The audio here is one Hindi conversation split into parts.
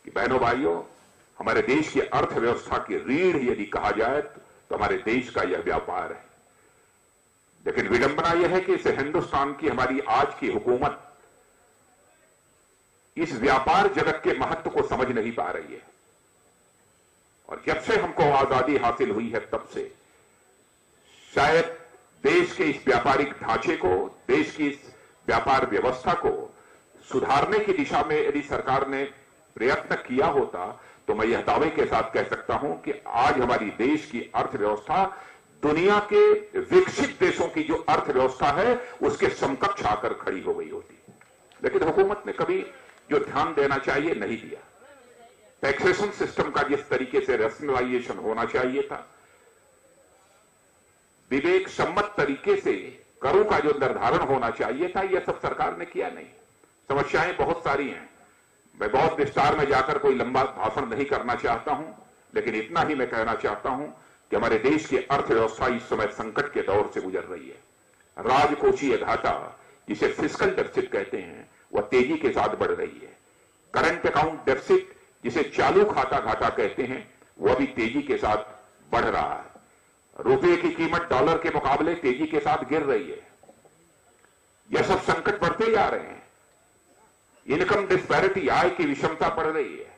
कि बहनों भाइयों, हमारे देश की अर्थव्यवस्था की रीढ़ यदि कहा जाए तो हमारे देश का यह व्यापार है। लेकिन विडंबना यह है कि इस हिंदुस्तान की हमारी आज की हुकूमत इस व्यापार जगत के महत्व को समझ नहीं पा रही है। और जब से हमको आजादी हासिल हुई है तब से शायद देश के इस व्यापारिक ढांचे को, देश की इस व्यापार व्यवस्था को सुधारने की दिशा में यदि सरकार ने प्रयत्न किया होता तो मैं यह दावे के साथ कह सकता हूं कि आज हमारी देश की अर्थव्यवस्था दुनिया के विकसित देशों की जो अर्थव्यवस्था है उसके समकक्ष आकर खड़ी हो गई होती। लेकिन हुकूमत ने कभी जो ध्यान देना चाहिए नहीं दिया। टैक्सेशन सिस्टम का जिस तरीके से रैशनलाइजेशन होना चाहिए था, विवेक सम्मत तरीके से करों का जो निर्धारण होना चाहिए था, यह सब सरकार ने किया नहीं। समस्याएं बहुत सारी हैं। मैं बहुत विस्तार में जाकर कोई लंबा भाषण नहीं करना चाहता हूं, लेकिन इतना ही मैं कहना चाहता हूं कि हमारे देश की अर्थव्यवस्था इस समय संकट के दौर से गुजर रही है। राजकोषीय घाटा, जिसे फिस्कल डेफिसिट कहते हैं, वह तेजी के साथ बढ़ रही है। करंट अकाउंट डेफिसिट, जिसे चालू खाता घाटा कहते हैं, वह भी तेजी के साथ बढ़ रहा है। रुपए की कीमत डॉलर के मुकाबले तेजी के साथ गिर रही है। यह सब संकट बढ़ते जा रहे हैं। इनकम डिस्पैरिटी, आय की विषमता बढ़ रही है।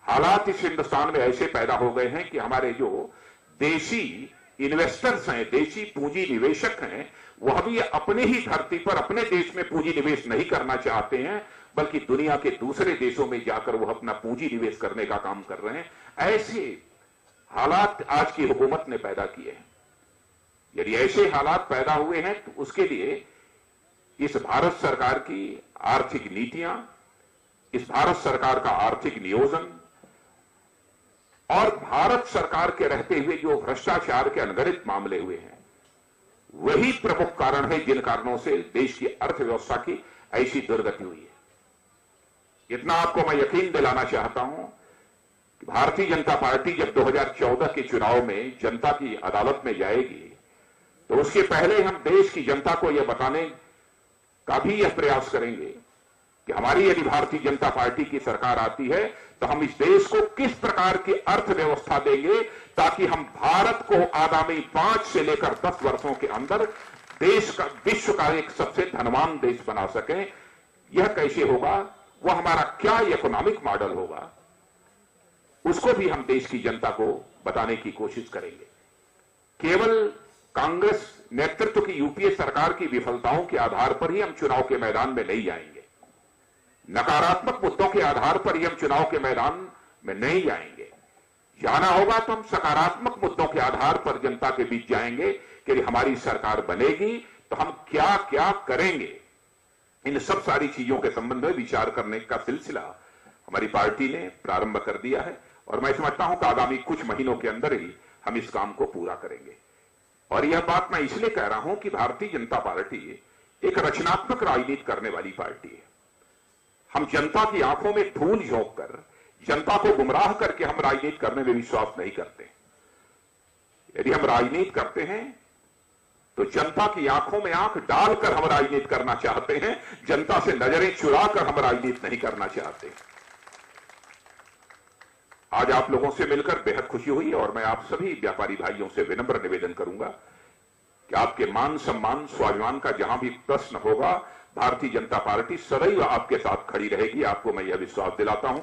हालात इस हिंदुस्तान में ऐसे पैदा हो गए हैं कि हमारे जो देशी इन्वेस्टर्स हैं, देशी पूंजी निवेशक हैं, वह भी अपने ही धरती पर अपने देश में पूंजी निवेश नहीं करना चाहते हैं, बल्कि दुनिया के दूसरे देशों में जाकर वह अपना पूंजी निवेश करने का काम कर रहे हैं। ऐसे हालात आज की हुकूमत ने पैदा किए हैं। यदि ऐसे हालात पैदा हुए हैं तो उसके लिए इस भारत सरकार की आर्थिक नीतियां, इस भारत सरकार का आर्थिक नियोजन और भारत सरकार के रहते हुए जो भ्रष्टाचार के अनगणित मामले हुए हैं, वही प्रमुख कारण है जिन कारणों से देश की अर्थव्यवस्था की ऐसी दुर्गति हुई है। इतना आपको मैं यकीन दिलाना चाहता हूं कि भारतीय जनता पार्टी जब 2014 के चुनाव में जनता की अदालत में जाएगी तो उसके पहले हम देश की जनता को यह बताने का भी यह प्रयास करेंगे कि हमारी यदि भारतीय जनता पार्टी की सरकार आती है तो हम इस देश को किस प्रकार की अर्थव्यवस्था देंगे ताकि हम भारत को आगामी 5 से लेकर 10 वर्षों के अंदर देश का, विश्व का एक सबसे धनवान देश बना सकें। यह कैसे होगा, वह हमारा क्या इकोनॉमिक मॉडल होगा, उसको भी हम देश की जनता को बताने की कोशिश करेंगे। केवल कांग्रेस नेतृत्व की यूपीए सरकार की विफलताओं के आधार पर ही हम चुनाव के मैदान में नहीं जाएंगे। नकारात्मक मुद्दों के आधार पर ही हम चुनाव के मैदान में नहीं जाएंगे। जाना होगा तो हम सकारात्मक मुद्दों के आधार पर जनता के बीच जाएंगे कि हमारी सरकार बनेगी तो हम क्या क्या करेंगे। इन सब सारी चीजों के संबंध में विचार करने का सिलसिला हमारी पार्टी ने प्रारंभ कर दिया है और मैं समझता हूं कि आगामी कुछ महीनों के अंदर ही हम इस काम को पूरा करेंगे। और यह बात मैं इसलिए कह रहा हूं कि भारतीय जनता पार्टी एक रचनात्मक राजनीति करने वाली पार्टी है। हम जनता की आंखों में धूल झोंक कर, जनता को गुमराह करके हम राजनीति करने में विश्वास नहीं करते। यदि हम राजनीति करते हैं तो जनता की आंखों में आंख डालकर हम राजनीति करना चाहते हैं, जनता से नजरें चुरा कर हम राजनीति नहीं करना चाहते। आज आप लोगों से मिलकर बेहद खुशी हुई और मैं आप सभी व्यापारी भाइयों से विनम्र निवेदन करूंगा कि आपके मान सम्मान स्वाभिमान का जहां भी प्रश्न होगा, भारतीय जनता पार्टी सदैव आपके साथ खड़ी रहेगी। आपको मैं यह विश्वास दिलाता हूं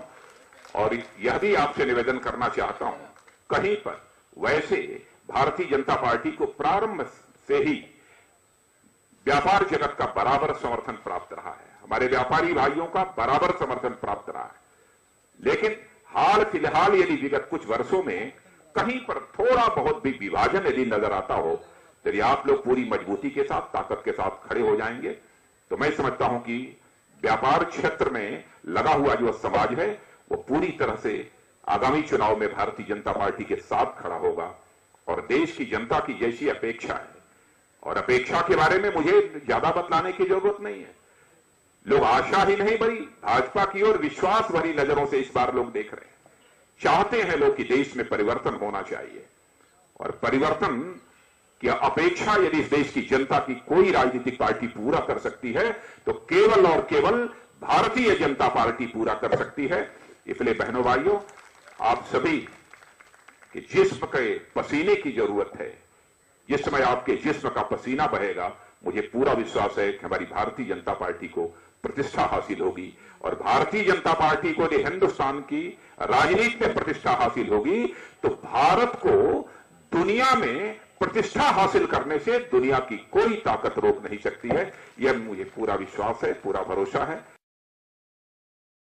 और यह भी आपसे निवेदन करना चाहता हूं, कहीं पर वैसे भारतीय जनता पार्टी को प्रारंभ से ही व्यापार जगत का बराबर समर्थन प्राप्त रहा है, हमारे व्यापारी भाइयों का बराबर समर्थन प्राप्त रहा है। लेकिन हाल फिलहाल यदि विगत कुछ वर्षों में कहीं पर थोड़ा बहुत भी विभाजन यदि नजर आता हो, यदि आप लोग पूरी मजबूती के साथ, ताकत के साथ खड़े हो जाएंगे तो मैं समझता हूं कि व्यापार क्षेत्र में लगा हुआ जो समाज है वो पूरी तरह से आगामी चुनाव में भारतीय जनता पार्टी के साथ खड़ा होगा। और देश की जनता की जैसी अपेक्षा है, और अपेक्षा के बारे में मुझे ज्यादा बतलाने की जरूरत नहीं है, लोग आशा ही नहीं भरी भाजपा की ओर विश्वास भरी नजरों से इस बार लोग देख रहे हैं। चाहते हैं लोग कि देश में परिवर्तन होना चाहिए और परिवर्तन की अपेक्षा यदि इस देश की जनता की कोई राजनीतिक पार्टी पूरा कर सकती है तो केवल और केवल भारतीय जनता पार्टी पूरा कर सकती है। इसलिए बहनों भाइयों, आप सभी के जिस्म के पसीने की जरूरत है। जिस समय आपके जिस्म का पसीना बहेगा, मुझे पूरा विश्वास है कि हमारी भारतीय जनता पार्टी को प्रतिष्ठा हासिल होगी, और भारतीय जनता पार्टी को यदि हिंदुस्तान की राजनीति में प्रतिष्ठा हासिल होगी तो भारत को दुनिया में प्रतिष्ठा हासिल करने से दुनिया की कोई ताकत रोक नहीं सकती है। यह मुझे पूरा विश्वास है, पूरा भरोसा है।